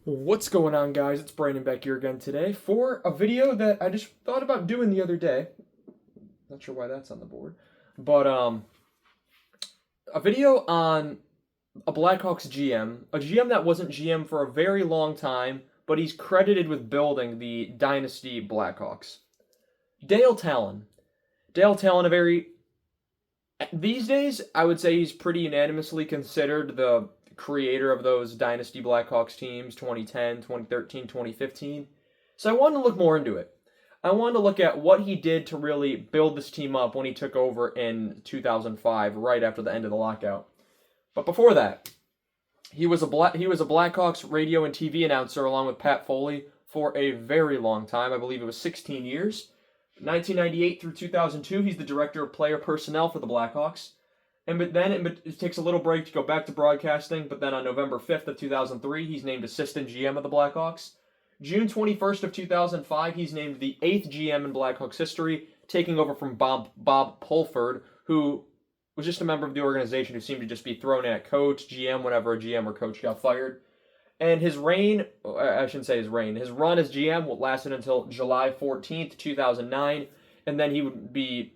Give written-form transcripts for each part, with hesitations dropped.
What's going on, guys? It's Brandon back here again today for a video that I just thought about doing the other day. Not sure why that's on the board, but a video on a Blackhawks GM, a GM that wasn't GM for a very long time, but he's credited with building the dynasty Blackhawks. Dale Tallon. Dale Tallon, these days, I would say he's pretty unanimously considered the creator of those Dynasty Blackhawks teams 2010, 2013, 2015. So I wanted to look more into it. I wanted to look at what he did to really build this team up when he took over in 2005, right after the end of the lockout. But before that, he was a Blackhawks radio and TV announcer along with Pat Foley for a very long time. I believe it was 16 years. 1998 through 2002, he's the director of player personnel for the Blackhawks. But then it takes a little break to go back to broadcasting, but then on November 5th of 2003, he's named assistant GM of the Blackhawks. June 21st of 2005, he's named the 8th GM in Blackhawks history, taking over from Bob Pulford, who was just a member of the organization who seemed to just be thrown at coach, GM, whenever a GM or coach got fired. And his reign, I shouldn't say his reign, his run as GM lasted until July 14th, 2009, and then he would be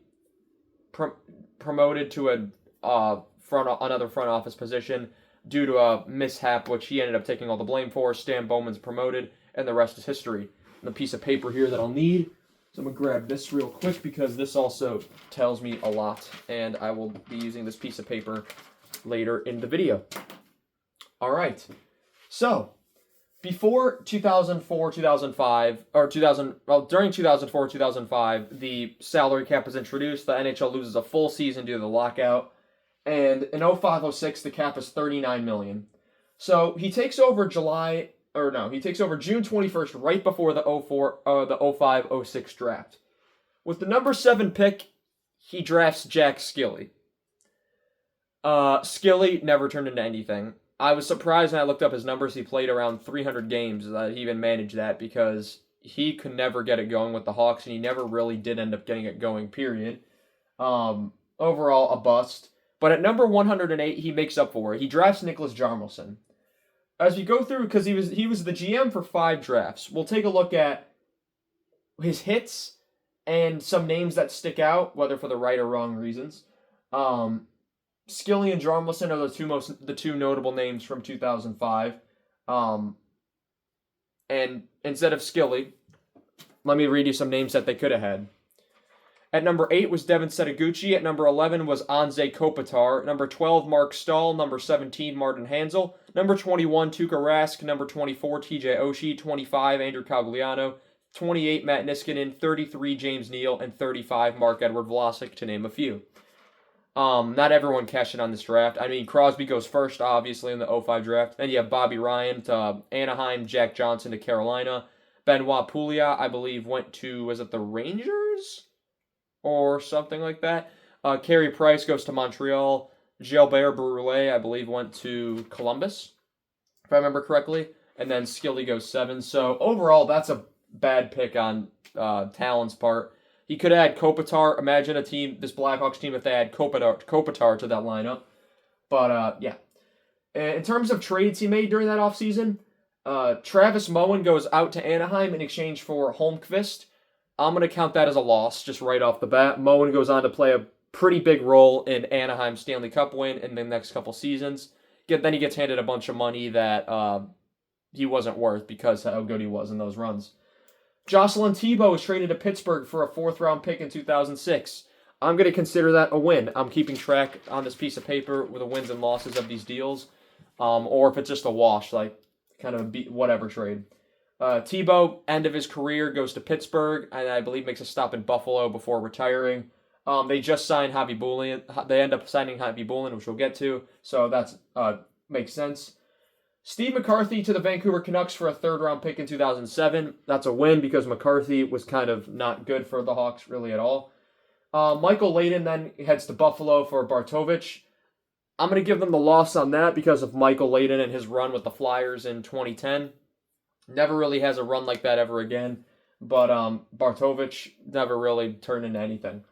promoted to another front office position due to a mishap, which he ended up taking all the blame for. Stan Bowman's promoted, and the rest is history. And the piece of paper here that I'll need, so I'm going to grab this real quick because this also tells me a lot, and I will be using this piece of paper later in the video. All right. So, before 2004, 2005, during 2004, 2005, the salary cap was introduced. The NHL loses a full season due to the lockout. And in 05-06, the cap is $39 million. So, he takes over June 21st, right before the 05-06 draft. With the number 7 pick, he drafts Jack Skilly. Skilly never turned into anything. I was surprised when I looked up his numbers. He played around 300 games. He even managed that because he could never get it going with the Hawks, and he never really did end up getting it going, period. Overall, a bust. But at number 108, he makes up for it. He drafts Nicholas Jarmelson. As we go through, because he was the GM for 5 drafts, we'll take a look at his hits and some names that stick out, whether for the right or wrong reasons. Skilly and Jarmelson are the two notable names from 2005. And instead of Skilly, let me read you some names that they could have had. At number 8 was Devin Setaguchi. At number 11 was Anze Kopitar. Number 12, Mark Stahl. Number 17, Martin Hansel. Number 21, Tuukka Rask. Number 24, TJ Oshie. 25, Andrew Cogliano. 28, Matt Niskanen. 33, James Neal. And 35, Mark-Edward Vlasic, to name a few. Not everyone cashed in on this draft. I mean, Crosby goes first, obviously, in the 05 draft. Then you have Bobby Ryan to Anaheim, Jack Johnson to Carolina. Benoit Pouliot, I believe, went to, was it the Rangers? Or something like that. Carey Price goes to Montreal. Gilbert Brule, I believe, went to Columbus, if I remember correctly. And then Skilly goes 7. So overall, that's a bad pick on Tallon's part. He could have had Kopitar. Imagine this Blackhawks team, if they had Kopitar to that lineup. But, yeah. In terms of trades he made during that offseason, Travis Moen goes out to Anaheim in exchange for Holmqvist. I'm going to count that as a loss just right off the bat. Moen goes on to play a pretty big role in Anaheim's Stanley Cup win in the next couple seasons. Then he gets handed a bunch of money that he wasn't worth because how good he was in those runs. Jocelyn Thibault was traded to Pittsburgh for a 4th-round pick in 2006. I'm going to consider that a win. I'm keeping track on this piece of paper with the wins and losses of these deals. Or if it's just a wash, like kind of a whatever trade. Thibault, end of his career, goes to Pittsburgh, and I believe makes a stop in Buffalo before retiring. They just signed Javi Bulin. They end up signing Javi Bulin, which we'll get to, so that makes sense. Steve McCarthy to the Vancouver Canucks for a 3rd-round pick in 2007. That's a win because McCarthy was kind of not good for the Hawks really at all. Michael Layden then heads to Buffalo for Bartovich. I'm going to give them the loss on that because of Michael Layden and his run with the Flyers in 2010. Never really has a run like that ever again. But Bartovich never really turned into anything.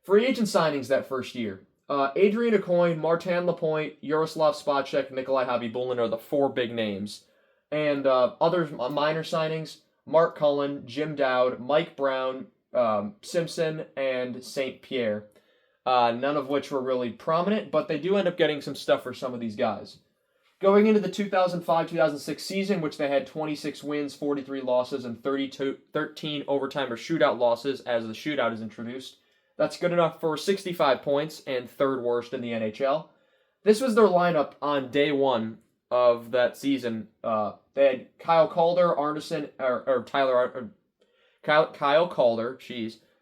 Free agent signings that first year. Adrian Aucoin, Martin Lapointe, Yaroslav Spacek, Nikolai Khabibulin are the 4 big names. And other minor signings, Mark Cullen, Jim Dowd, Mike Brown, Simpson, and St. Pierre. None of which were really prominent, but they do end up getting some stuff for some of these guys. Going into the 2005-2006 season, which they had 26 wins, 43 losses, and 13 overtime or shootout losses as the shootout is introduced. That's good enough for 65 points and third worst in the NHL. This was their lineup on day one of that season. They had Kyle Calder, Arneson, Kyle Calder,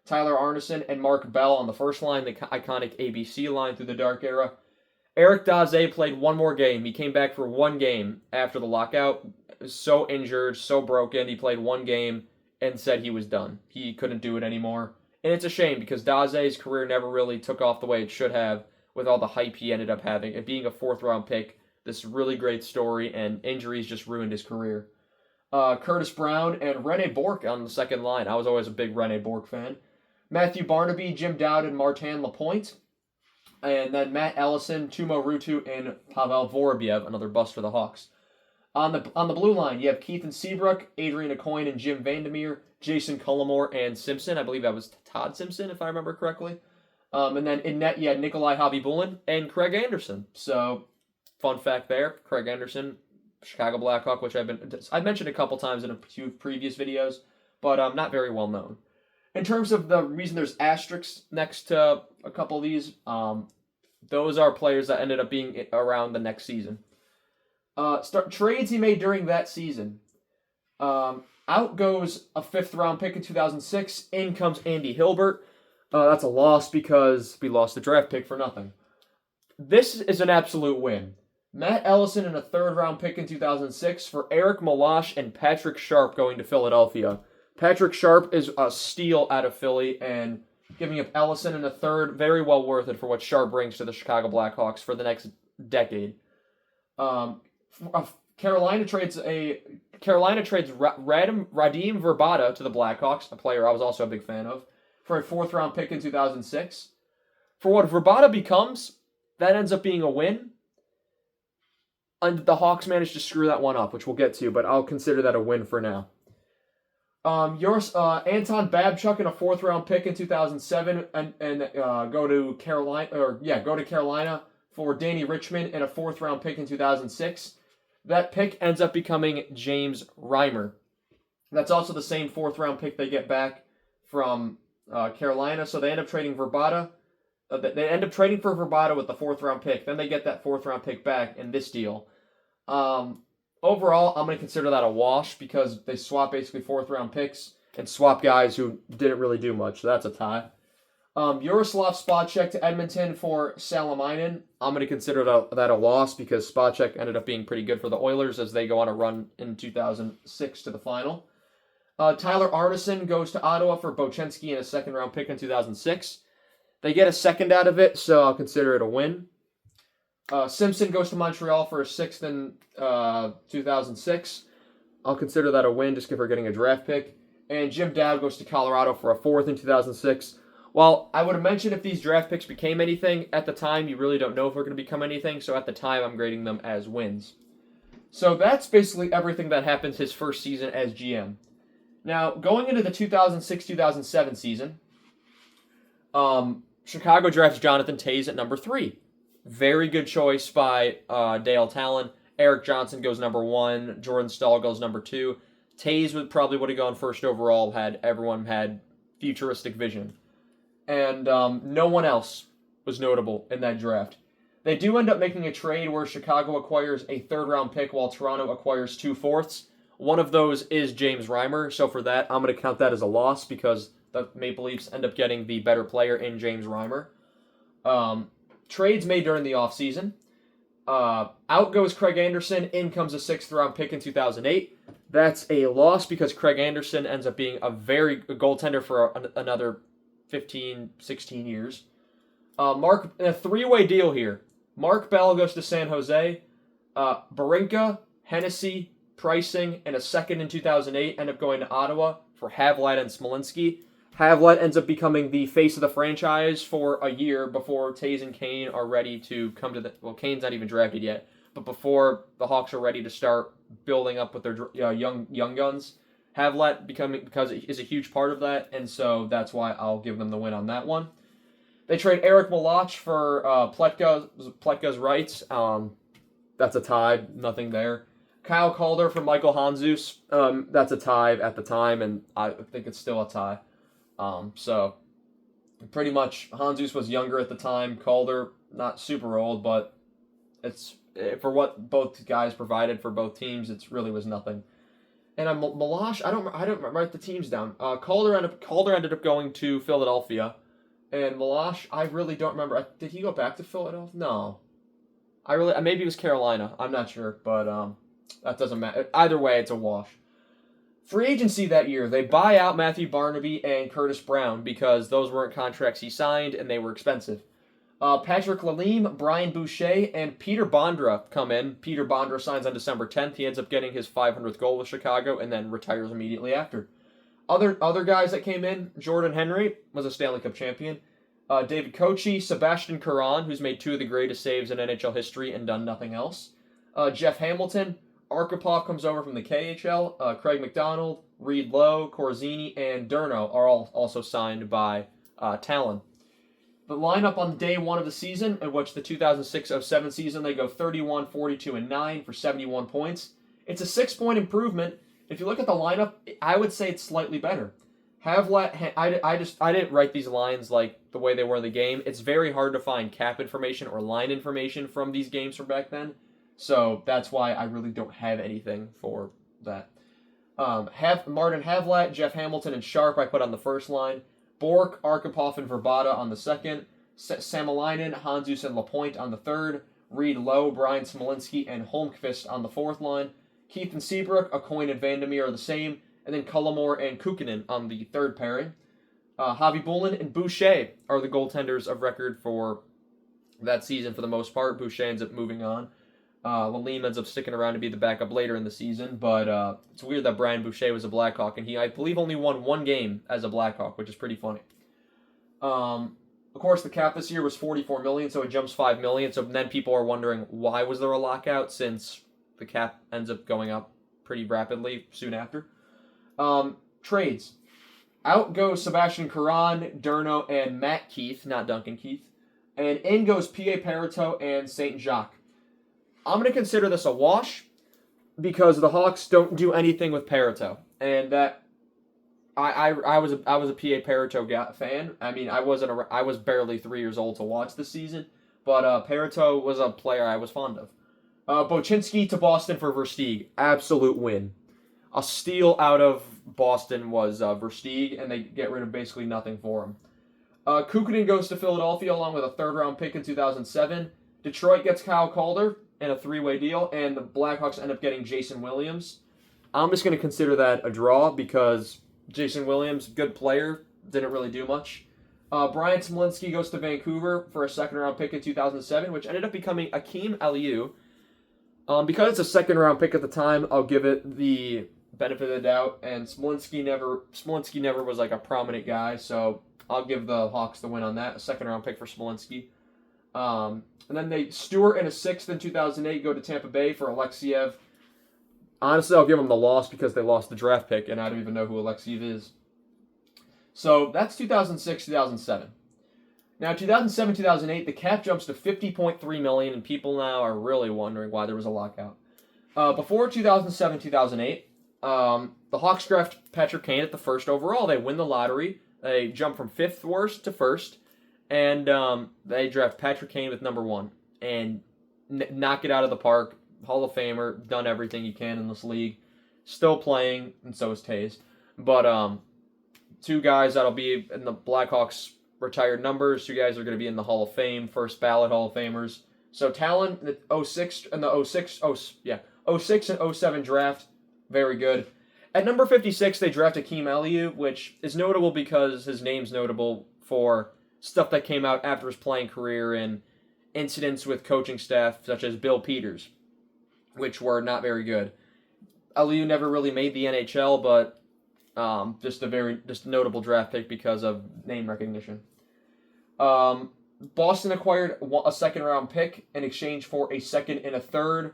Tyler Arneson, and Mark Bell on the first line, the iconic ABC line through the dark era. Eric Daze played one more game. He came back for one game after the lockout. So injured, so broken. He played one game and said he was done. He couldn't do it anymore. And it's a shame because Daze's career never really took off the way it should have with all the hype he ended up having. It being a fourth-round pick, this really great story, and injuries just ruined his career. Curtis Brown and Rene Bourque on the second line. I was always a big Rene Bourque fan. Matthew Barnaby, Jim Dowd, and Martin Lapointe. And then Matt Ellison, Tumo Ruutu, and Pavel Vorobiev, another bust for the Hawks. On the blue line, you have Keith and Seabrook, Adrian Aucoin and Jim Vandermeer, Jason Cullimore and Simpson. I believe that was Todd Simpson, if I remember correctly. And then in net, you had Nikolai Khabibulin and Craig Anderson. So, fun fact there, Craig Anderson, Chicago Blackhawk, which I've mentioned a couple times in a few previous videos, but not very well known. In terms of the reason there's asterisks next to a couple of these, those are players that ended up being around the next season. Trades he made during that season. Out goes a fifth-round pick in 2006. In comes Andy Hilbert. That's a loss because we lost the draft pick for nothing. This is an absolute win. Matt Ellison and a third-round pick in 2006 for Eric Malash and Patrick Sharp going to Philadelphia. Patrick Sharp is a steal out of Philly, and giving up Ellison and a third, very well worth it for what Sharp brings to the Chicago Blackhawks for the next decade. Carolina trades Radim Verbata to the Blackhawks, a player I was also a big fan of, for a fourth-round pick in 2006. For what Verbata becomes, that ends up being a win. And the Hawks managed to screw that one up, which we'll get to, but I'll consider that a win for now. Anton Babchuk in a fourth-round pick in 2007, and go to Carolina for Danny Richmond and a fourth-round pick in 2006. That pick ends up becoming James Reimer. That's also the same fourth-round pick they get back from Carolina, so they end up trading Verbata. They end up trading for Verbata with the fourth-round pick. Then they get that fourth-round pick back in this deal. Overall, I'm going to consider that a wash because they swap basically fourth-round picks and swap guys who didn't really do much, so that's a tie. Yaroslav Spacek to Edmonton for Salamainen. I'm going to consider that a loss because Spacek ended up being pretty good for the Oilers as they go on a run in 2006 to the final. Tyler Arneson goes to Ottawa for Bochenski and a second-round pick in 2006. They get a second out of it, so I'll consider it a win. Simpson goes to Montreal for a sixth in 2006. I'll consider that a win just for getting a draft pick. And Jim Dowd goes to Colorado for a fourth in 2006. While I would have mentioned if these draft picks became anything, at the time you really don't know if they're going to become anything, so at the time I'm grading them as wins. So that's basically everything that happened his first season as GM. Now, going into the 2006-2007 season, Chicago drafts Jonathan Toews at number 3. Very good choice by Dale Tallon. Eric Johnson goes number 1. Jordan Staal goes number 2. Toews probably would have gone first overall had everyone had futuristic vision. And no one else was notable in that draft. They do end up making a trade where Chicago acquires a third-round pick while Toronto acquires 2 fourths. One of those is James Reimer, so for that, I'm going to count that as a loss because the Maple Leafs end up getting the better player in James Reimer. Trades made during the offseason. Out goes Craig Anderson. In comes a 6th-round pick in 2008. That's a loss because Craig Anderson ends up being a goaltender for another 15, 16 years. A three-way deal here. Mark Bell goes to San Jose. Barinka, Hennessy, Pricing, and a second in 2008 end up going to Ottawa for Havlat and Smolinski. Havlat ends up becoming the face of the franchise for a year before Toews and Kane are ready to come to the... Well, Kane's not even drafted yet. but before the Hawks are ready to start building up with their young guns. Havlat because it is a huge part of that, and so that's why I'll give them the win on that one. They trade Eric Malach for Pletka's rights. That's a tie, nothing there. Kyle Calder for Michael Handzus. That's a tie at the time, and I think it's still a tie. So pretty much Handzus was younger at the time. Calder not super old, but it's for what both guys provided for both teams. It really was nothing. And Malach, I don't write the teams down. Calder ended up going to Philadelphia, and Malach, I really don't remember. Did he go back to Philadelphia? No, maybe it was Carolina. I'm not sure, but that doesn't matter. Either way, it's a wash. Free agency that year, they buy out Matthew Barnaby and Curtis Brown because those weren't contracts he signed and they were expensive. Patrick Lalime, Brian Boucher, and Peter Bondra come in. Peter Bondra signs on December 10th. He ends up getting his 500th goal with Chicago and then retires immediately after. Other guys that came in, Jordan Henry was a Stanley Cup champion. David Kochi, Sebastian Caron, who's made 2 of the greatest saves in NHL history and done nothing else. Jeff Hamilton, Arkhipov comes over from the KHL. Craig McDonald, Reed Lowe, Corzini, and Durno are all also signed by Tallon. The lineup on day one of the season, in which the 2006-07 season, they go 31, 42, and 9 for 71 points. It's a 6-point improvement. If you look at the lineup, I would say it's slightly better. Havlat, I didn't write these lines like the way they were in the game. It's very hard to find cap information or line information from these games from back then. So that's why I really don't have anything for that. Martin Havlat, Jeff Hamilton, and Sharp I put on the first line. Bork, Arkhipov, and Verbata on the second. Samalainen, Handzus, and Lapointe on the third. Reed Lowe, Brian Smolinski, and Holmqvist on the fourth line. Keith and Seabrook, Aucoin and Vandermeer are the same. And then Cullimore and Kukkonen on the third pairing. Javi Bulin and Boucher are the goaltenders of record for that season for the most part. Boucher ends up moving on. Lalime ends up sticking around to be the backup later in the season, but it's weird that Brian Boucher was a Blackhawk, and he, I believe, only won 1 game as a Blackhawk, which is pretty funny. Of course, the cap this year was $44 million, so it jumps $5 million, so then people are wondering, why was there a lockout, since the cap ends up going up pretty rapidly soon after. Trades. Out goes Sebastian Caron, Durno, and Matt Keith, not Duncan Keith, and in goes P.A. Perito and St. Jacques. I'm going to consider this a wash because the Hawks don't do anything with Perito, and that I was a P.A. Perito fan. I mean, I was barely 3 years old to watch the season, but Perito was a player I was fond of. Bochinski to Boston for Versteeg, absolute win. A steal out of Boston was Versteeg, and they get rid of basically nothing for him. Kukkonen goes to Philadelphia along with a third-round pick in 2007. Detroit gets Kyle Calder in a 3-way deal, and the Blackhawks end up getting Jason Williams. I'm just going to consider that a draw because Jason Williams, good player, didn't really do much. Brian Smolinski goes to Vancouver for a second-round pick in 2007, which ended up becoming Akeem Aliu. Because it's a second-round pick at the time, I'll give it the benefit of the doubt, and Smolinski never was like a prominent guy, so I'll give the Hawks the win on that. A second-round pick for Smolinski. And then Stewart and a 6th in 2008 go to Tampa Bay for Alexiev. Honestly, I'll give them the loss because they lost the draft pick, and I don't even know who Alexiev is. So that's 2006-2007. Now, 2007-2008, the cap jumps to $50.3 million, and people now are really wondering why there was a lockout. Before 2007-2008, the Hawks draft Patrick Kane at the first overall. They win the lottery. They jump from 5th worst to 1st. And they draft Patrick Kane with number 1 and knock it out of the park. Hall of Famer, done everything you can in this league. Still playing, and so is Taze. But 2 guys that'll be in the Blackhawks retired numbers. 2 guys are going to be in the Hall of Fame, first ballot Hall of Famers. So Tallon, the 06 and 07 draft, very good. At number 56, they draft Akeem Aliu, which is notable because his name's notable for stuff that came out after his playing career and incidents with coaching staff such as Bill Peters, which were not very good. Aliu never really made the NHL, but just a notable draft pick because of name recognition. Boston acquired a second-round pick in exchange for a second and a third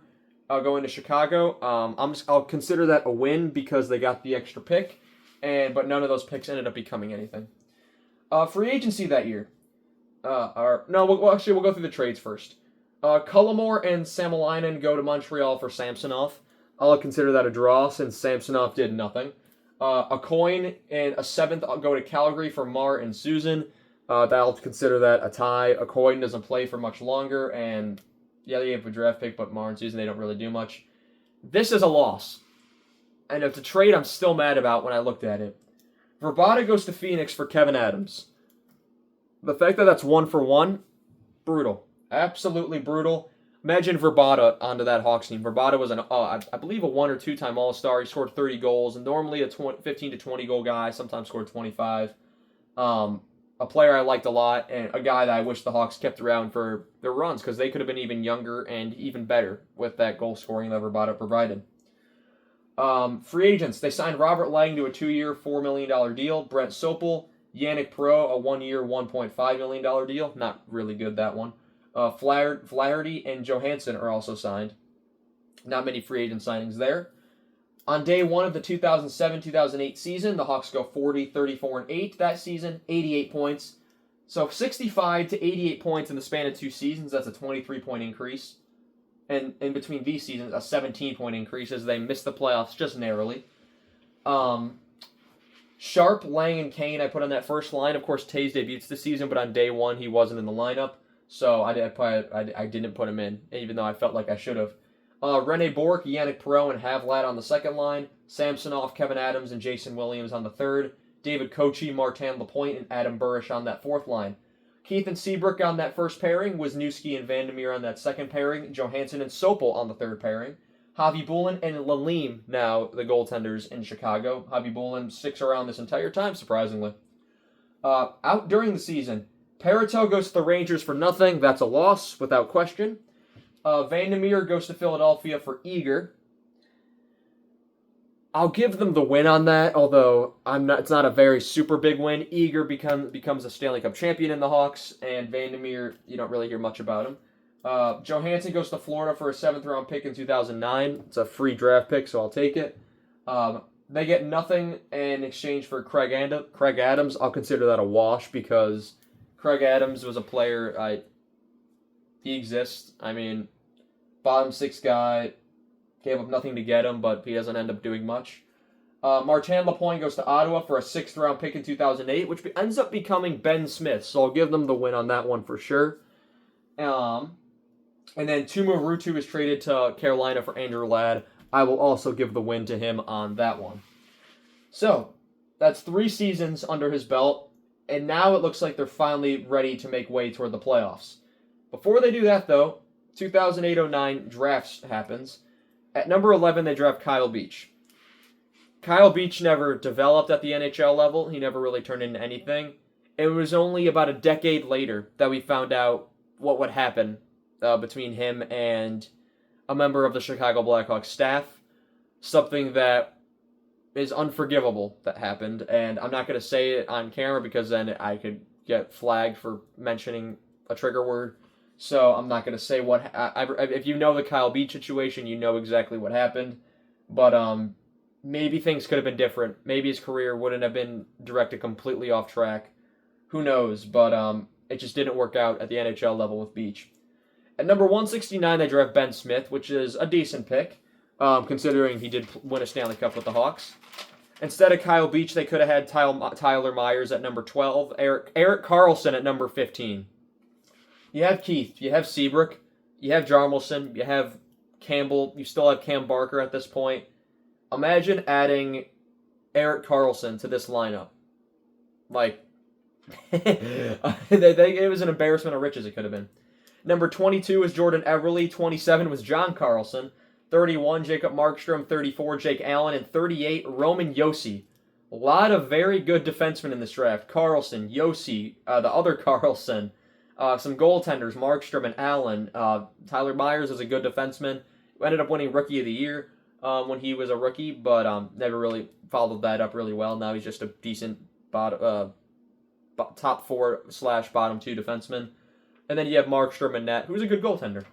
going to Chicago. I'll consider that a win because they got the extra pick, but none of those picks ended up becoming anything. Free agency that year. We'll go through the trades first. Cullimore and Samalainen go to Montreal for Samsonov. I'll consider that a draw since Samsonov did nothing. A coin and a seventh go to Calgary for Marr and Susan. I'll consider that a tie. A coin doesn't play for much longer, and yeah, they have a draft pick, but Marr and Susan, they don't really do much. This is a loss. And it's a trade I'm still mad about when I looked at it. Verbata goes to Phoenix for Kevyn Adams. The fact that that's 1-for-1, brutal. Absolutely brutal. Imagine Verbata onto that Hawks team. Verbata was, I believe, a 1 or 2-time All-Star. He scored 30 goals, and normally a 15 to 20 goal guy, sometimes scored 25. A player I liked a lot, and a guy that I wish the Hawks kept around for their runs, because they could have been even younger and even better with that goal scoring that Verbata provided. Free agents, they signed Robert Lang to a 2-year, $4 million deal. Brent Sopel, Yannick Perreault, a 1-year, $1.5 million deal. Not really good, that one. Flaherty and Johansson are also signed. Not many free agent signings there. On day one of the 2007-2008 season, the Hawks go 40-34-8 that season, 88 points. So 65 to 88 points in the span of 2 seasons, that's a 23-point increase. And in between these seasons, a 17-point increase as they missed the playoffs just narrowly. Sharp, Lang, and Kane I put on that first line. Of course, Taves debuts this season, but on day one he wasn't in the lineup. So I didn't put him in, even though I felt like I should have. Rene Bourque, Yannick Perreault, and Havlat on the second line. Samsonov, Kevyn Adams, and Jason Williams on the third. David Kochi, Martin Lapointe, and Adam Burish on that fourth line. Keith and Seabrook on that first pairing. Wisniewski and Vandermeer on that second pairing. Johansson and Sopel on the third pairing. Javi Bulin and Lalim now the goaltenders in Chicago. Javi Bulin sticks around this entire time, surprisingly. Out during the season, Parito goes to the Rangers for nothing. That's a loss, without question. Vandermeer goes to Philadelphia for Eager. I'll give them the win on that, although it's not a very super big win. Eager becomes a Stanley Cup champion in the Hawks, and Vandermeer, you don't really hear much about him. Johansson goes to Florida for a 7th-round pick in 2009. It's a free draft pick, so I'll take it. They get nothing in exchange for Craig Adams. I'll consider that a wash because Craig Adams was a player. He exists. I mean, bottom 6 guy, gave up nothing to get him, but he doesn't end up doing much. Martin Lapointe goes to Ottawa for a 6th-round pick in 2008, which ends up becoming Ben Smith, so I'll give them the win on that one for sure. And then Tumu Ruutu is traded to Carolina for Andrew Ladd. I will also give the win to him on that one. So, that's 3 seasons under his belt, and now it looks like they're finally ready to make way toward the playoffs. Before they do that, though, 2008-09 drafts happens. At number 11, they draft Kyle Beach. Kyle Beach never developed at the NHL level. He never really turned into anything. It was only about a decade later that we found out what would happen between him and a member of the Chicago Blackhawks staff. Something that is unforgivable that happened. And I'm not going to say it on camera because then I could get flagged for mentioning a trigger word. So I'm not going to say what... if you know the Kyle Beach situation, you know exactly what happened. But maybe things could have been different. Maybe his career wouldn't have been directed completely off track. Who knows? But it just didn't work out at the NHL level with Beach. At number 169, they draft Ben Smith, which is a decent pick, considering he did win a Stanley Cup with the Hawks. Instead of Kyle Beach, they could have had Tyler Myers at number 12, Erik Karlsson at number 15. You have Keith, you have Seabrook, you have Jarmelson, you have Campbell, you still have Cam Barker at this point. Imagine adding Erik Karlsson to this lineup. Like, it was an embarrassment of riches it could have been. Number 22 was Jordan Eberle, 27 was John Carlson, 31 Jacob Markstrom, 34 Jake Allen, and 38 Roman Josi. A lot of very good defensemen in this draft. Carlson, Josi, the other Carlson, some goaltenders, Markstrom and Allen. Tyler Myers is a good defenseman. Ended up winning Rookie of the Year when he was a rookie, but never really followed that up really well. Now he's just a decent top 4/bottom 2 defenseman. And then you have Markstrom and net, who's a good goaltender.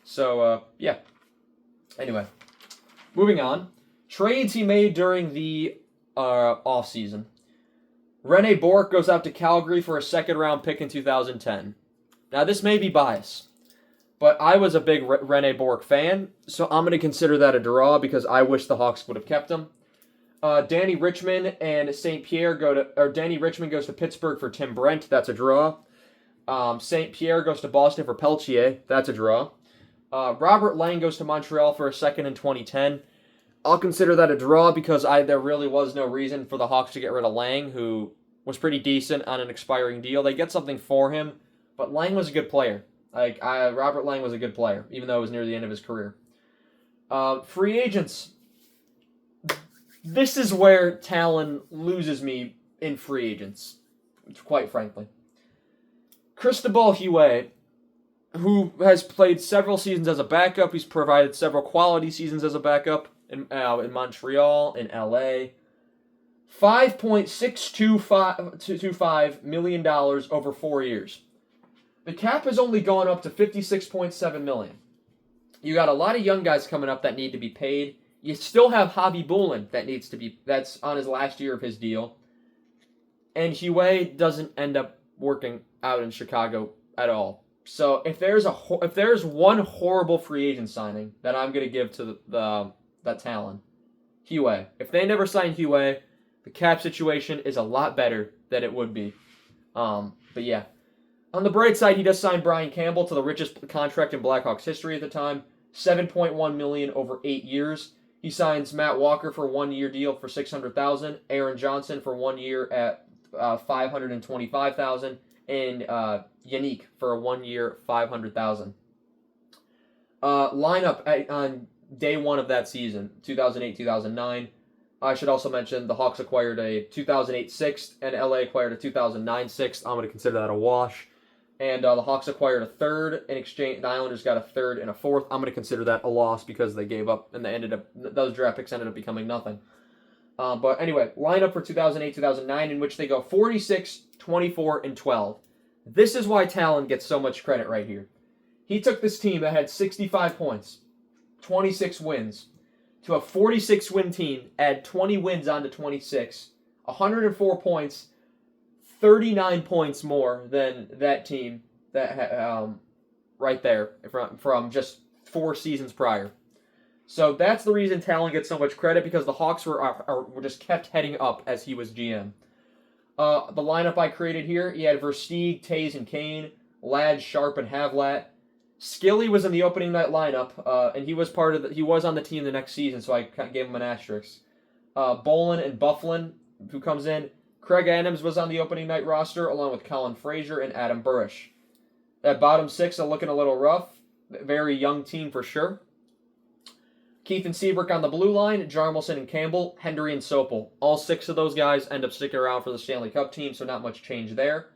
So, yeah. Anyway, moving on. Trades he made during the offseason. Rene Bourque goes out to Calgary for a second-round pick in 2010. Now, this may be bias, but I was a big Rene Bourque fan, so I'm going to consider that a draw because I wish the Hawks would have kept him. Danny Richmond and St. Pierre Danny Richmond goes to Pittsburgh for Tim Brent. That's a draw. St. Pierre goes to Boston for Peltier. That's a draw. Robert Lang goes to Montreal for a second in 2010. I'll consider that a draw because there really was no reason for the Hawks to get rid of Lang, who was pretty decent on an expiring deal. They get something for him, but Lang was a good player. Robert Lang was a good player, even though it was near the end of his career. Free agents. This is where Tallon loses me in free agents, quite frankly. Cristobal Huet, who has played several seasons as a backup. He's provided several quality seasons as a backup in Montreal, in LA. $5.625 million over 4 years. The cap has only gone up to $56.7 million. You got a lot of young guys coming up that need to be paid. You still have Javi Bulin that's on his last year of his deal. And Huet doesn't end up working out in Chicago at all. So if there's one horrible free agent signing that I'm going to give to that Tallon, Huet. If they never sign Huet, the cap situation is a lot better than it would be. But yeah. On the bright side, he does sign Brian Campbell to the richest contract in Blackhawks history at the time, $7.1 million over 8 years. He signs Matt Walker for a 1-year deal for $600,000, Aaron Johnson for 1 year at $525,000, and Yannick for a 1 year $500,000. Lineup on day one of that season, 2008-2009. I should also mention the Hawks acquired a 2008 sixth and LA acquired a 2009 sixth. I'm going to consider that a wash. And the Hawks acquired a third in exchange. The Islanders got a third and a fourth. I'm going to consider that a loss because they gave up and those draft picks ended up becoming nothing. But anyway, lineup for 2008-2009 in which they go 46, 24, and 12. This is why Tallon gets so much credit right here. He took this team that had 65 points, 26 wins, to a 46-win team, add 20 wins onto 26, 104 points, 39 points more than that team that right there from just 4 seasons prior. So that's the reason Tallon gets so much credit, because the Hawks were just kept heading up as he was GM. The lineup I created here, he had Versteeg, Taze, and Kane, Ladd, Sharp, and Havlat. Skilly was in the opening night lineup, and he was on the team the next season, so I gave him an asterisk. Bolin and Bufflin, who comes in. Craig Adams was on the opening night roster, along with Colin Fraser and Adam Burish. That bottom six are looking a little rough. Very young team for sure. Keith and Seabrook on the blue line, Jarmelson and Campbell, Hendry and Sopel. All 6 of those guys end up sticking around for the Stanley Cup team, so not much change there.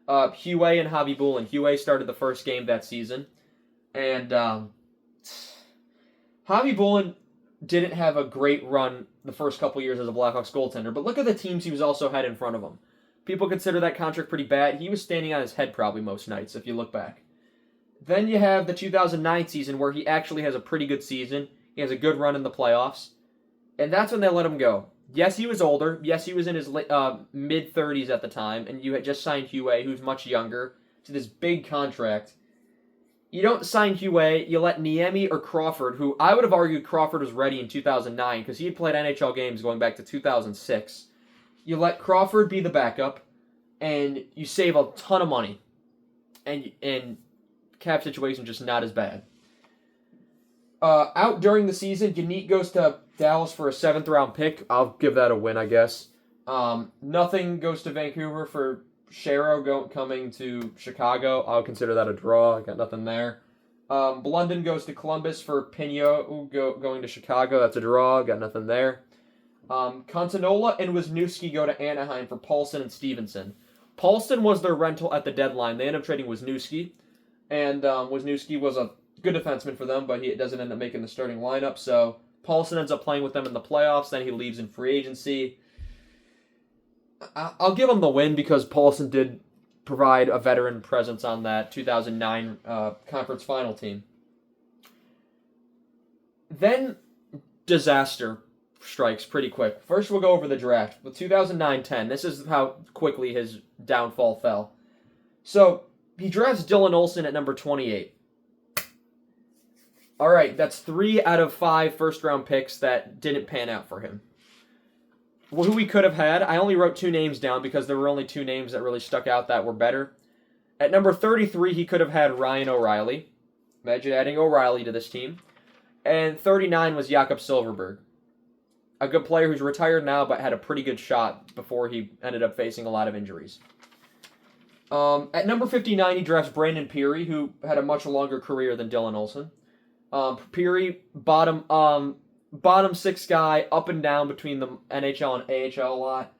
Huet and Javi Bulin. Huet started the first game that season. And Javi Bulin didn't have a great run the first couple years as a Blackhawks goaltender, but look at the teams he was also had in front of him. People consider that contract pretty bad. He was standing on his head probably most nights, if you look back. Then you have the 2009 season where he actually has a pretty good season. He has a good run in the playoffs. And that's when they let him go. Yes, he was older. Yes, he was in his mid-30s at the time, and you had just signed Huet, who's much younger, to this big contract. You don't sign Huet, you let Niemi or Crawford, who I would have argued Crawford was ready in 2009 because he had played NHL games going back to 2006. You let Crawford be the backup, and you save a ton of money. And cap situation just not as bad. Out during the season, Yannick goes to Dallas for a 7th round pick. I'll give that a win, I guess. Nothing goes to Vancouver for Shero coming to Chicago. I'll consider that a draw. I got nothing there. Blunden goes to Columbus for Pinot going to Chicago. That's a draw. Got nothing there. Contanola and Wisniewski go to Anaheim for Paulson and Stevenson. Paulson was their rental at the deadline. They ended up trading Wisniewski. And Wisniewski was a good defenseman for them, but he doesn't end up making the starting lineup. So Paulson ends up playing with them in the playoffs. Then he leaves in free agency. I'll give him the win because Paulson did provide a veteran presence on that 2009 conference final team. Then disaster strikes pretty quick. First, we'll go over the draft. With 2009-10, this is how quickly his downfall fell. So, he drafts Dylan Olsen at number 28. All right, that's 3 out of 5 first-round picks that didn't pan out for him. Well, who we could have had, I only wrote 2 names down because there were only 2 names that really stuck out that were better. At number 33, he could have had Ryan O'Reilly. Imagine adding O'Reilly to this team. And 39 was Jakob Silfverberg. A good player who's retired now but had a pretty good shot before he ended up facing a lot of injuries. At number 59, he drafts Brandon Peary, who had a much longer career than Dylan Olsen. Peary, bottom 6 guy, up and down between the NHL and AHL a lot.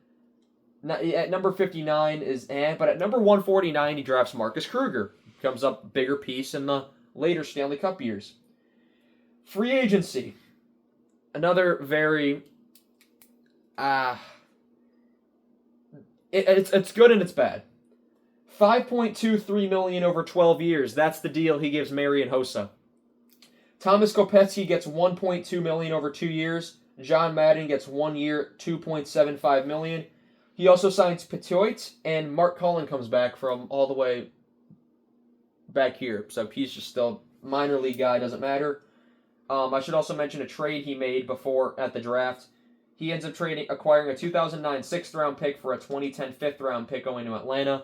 At number 59 is but at number 149, he drafts Marcus Kruger. Comes up bigger piece in the later Stanley Cup years. Free agency. Another very... It's good and it's bad. $5.23 million over 12 years. That's the deal he gives Marian Hossa. Thomas Kopecky gets $1.2 million over 2 years. John Madden gets 1 year, $2.75 million. He also signs Petioit, and Mark Cullen comes back from all the way back here. So he's just still minor league guy, doesn't matter. I should also mention a trade he made before at the draft. He ends up acquiring a 2009 6th-round pick for a 2010 5th-round pick going to Atlanta.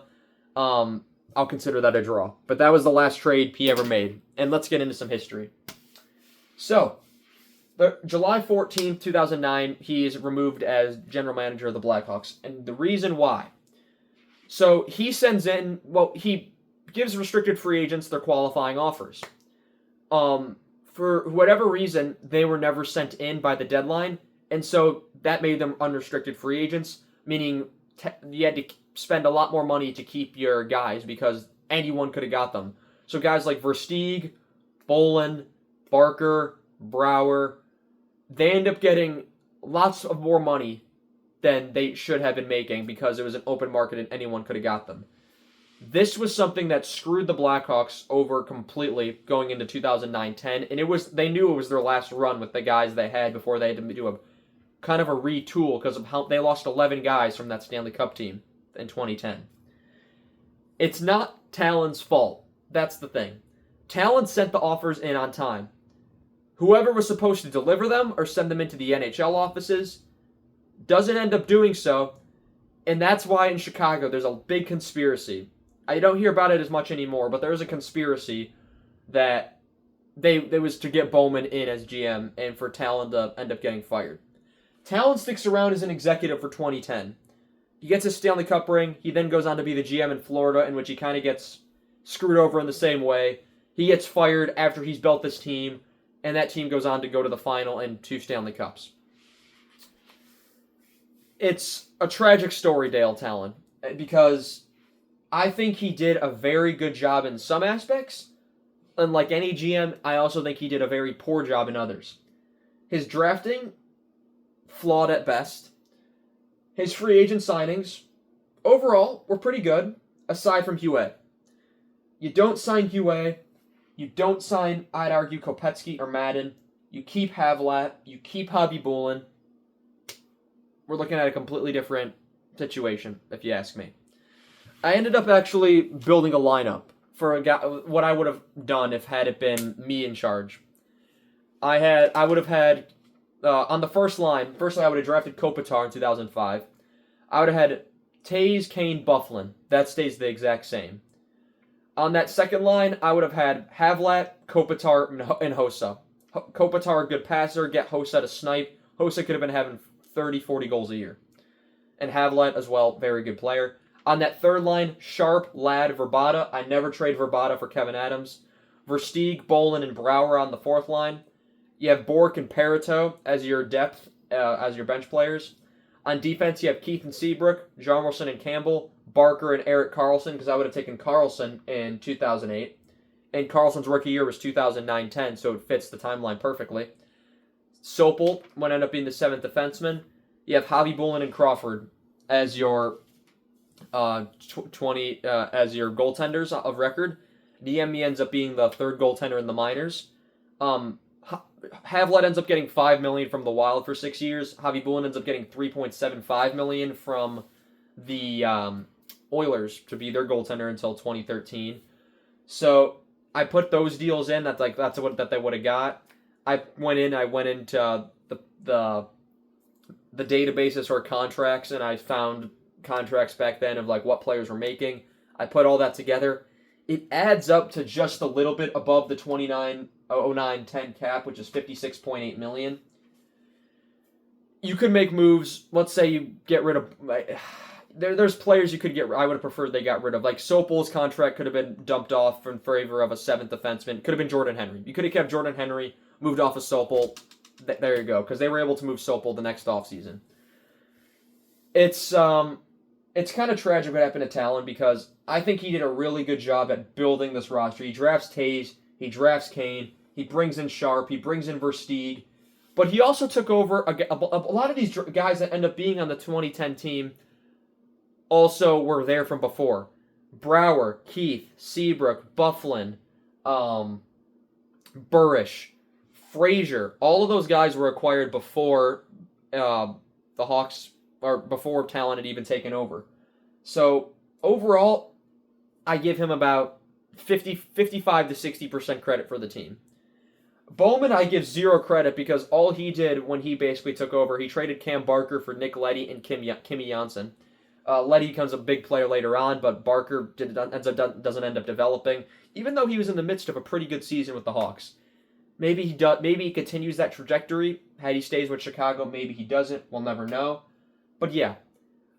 I'll consider that a draw. But that was the last trade he ever made. And let's get into some history. So, July 14th, 2009, he is removed as general manager of the Blackhawks. And the reason why. So, he he gives restricted free agents their qualifying offers. For whatever reason, they were never sent in by the deadline, and so that made them unrestricted free agents, meaning you had to spend a lot more money to keep your guys because anyone could have got them. So guys like Versteeg, Bolin, Barker, Brouwer, they end up getting lots of more money than they should have been making because it was an open market and anyone could have got them. This was something that screwed the Blackhawks over completely going into 2009-10, and they knew it was their last run with the guys they had before they had to do a kind of a retool because of how they lost 11 guys from that Stanley Cup team in 2010. It's not Tallon's fault. That's the thing. Tallon sent the offers in on time. Whoever was supposed to deliver them or send them into the NHL offices doesn't end up doing so, and that's why in Chicago there's a big conspiracy. I don't hear about it as much anymore, but there is a conspiracy that they was to get Bowman in as GM and for Tallon to end up getting fired. Tallon sticks around as an executive for 2010. He gets his Stanley Cup ring. He then goes on to be the GM in Florida, in which he kind of gets screwed over in the same way. He gets fired after he's built this team, and that team goes on to go to the final and 2 Stanley Cups. It's a tragic story, Dale Tallon, because I think he did a very good job in some aspects. Unlike any GM, I also think he did a very poor job in others. His drafting, flawed at best. His free agent signings, overall, were pretty good, aside from Huet. You don't sign Huet. You don't sign, I'd argue, Kopecky or Madden. You keep Havlat. You keep Hobby Bulin. We're looking at a completely different situation, if you ask me. I ended up actually building a lineup for a guy, what I would have done if had it been me in charge. I would have had on the first line. Firstly, I would have drafted Kopitar in 2005. I would have had Taves, Kane, Bufflin. That stays the exact same. On that second line, I would have had Havlat, Kopitar, and Hossa. Kopitar, a good passer, get Hossa to snipe. Hossa could have been having 30, 40 goals a year. And Havlat as well, very good player. On that third line, Sharp, Ladd, Verbata. I never trade Verbata for Kevin Adams. Versteeg, Bolin, and Brouwer on the fourth line. You have Bork and Peritto as your depth, as your bench players. On defense, you have Keith and Seabrook, Hjalmarsson and Campbell, Barker and Erik Karlsson, because I would have taken Karlsson in 2008. And Karlsson's rookie year was 2009-10, so it fits the timeline perfectly. Sopel would end up being the 7th defenseman. You have Hobby Bulin and Crawford as your 20 as your goaltenders of record. Niemi ends up being the third goaltender in the minors. Havlat ends up getting $5 million from the Wild for 6 years. Javi Bulin ends up getting $3.75 million from the Oilers to be their goaltender until 2013. So I put those deals in. That's what that they would have got. I went into the databases or contracts, and I found contracts back then of like what players were making. I put all that together. It adds up to just a little bit above the 29-09-10 cap, which is $56.8 million. You could make moves. Let's say you get rid of. There's players you could get. I would have preferred they got rid of. Like Sopel's contract could have been dumped off in favor of a seventh defenseman. Could have been Jordan Henry. You could have kept Jordan Henry, moved off of Sopel. There you go, because they were able to move Sopel the next offseason. It's kind of tragic what happened to Tallon, because I think he did a really good job at building this roster. He drafts Taves, he drafts Kane, he brings in Sharp, he brings in Versteeg, but he also took over a lot of these guys that end up being on the 2010 team also were there from before. Brouwer, Keith, Seabrook, Bufflin, Burrish, Frazier, all of those guys were acquired before the Hawks, or before Tallon had even taken over. So overall, I give him about 55 to 60% credit for the team. Bowman, I give zero credit, because all he did when he basically took over, he traded Cam Barker for Nick Leddy and Kimi Janssen. Leddy becomes a big player later on, but Barker doesn't end up developing, even though he was in the midst of a pretty good season with the Hawks. Maybe he continues that trajectory. Had he stays with Chicago, maybe he doesn't. We'll never know. But yeah,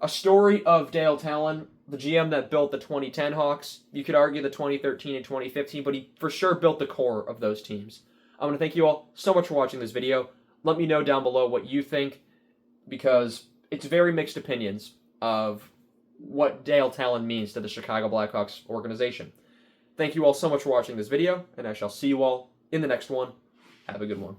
a story of Dale Tallon, the GM that built the 2010 Hawks. You could argue the 2013 and 2015, but he for sure built the core of those teams. I want to thank you all so much for watching this video. Let me know down below what you think, because it's very mixed opinions of what Dale Tallon means to the Chicago Blackhawks organization. Thank you all so much for watching this video, and I shall see you all in the next one. Have a good one.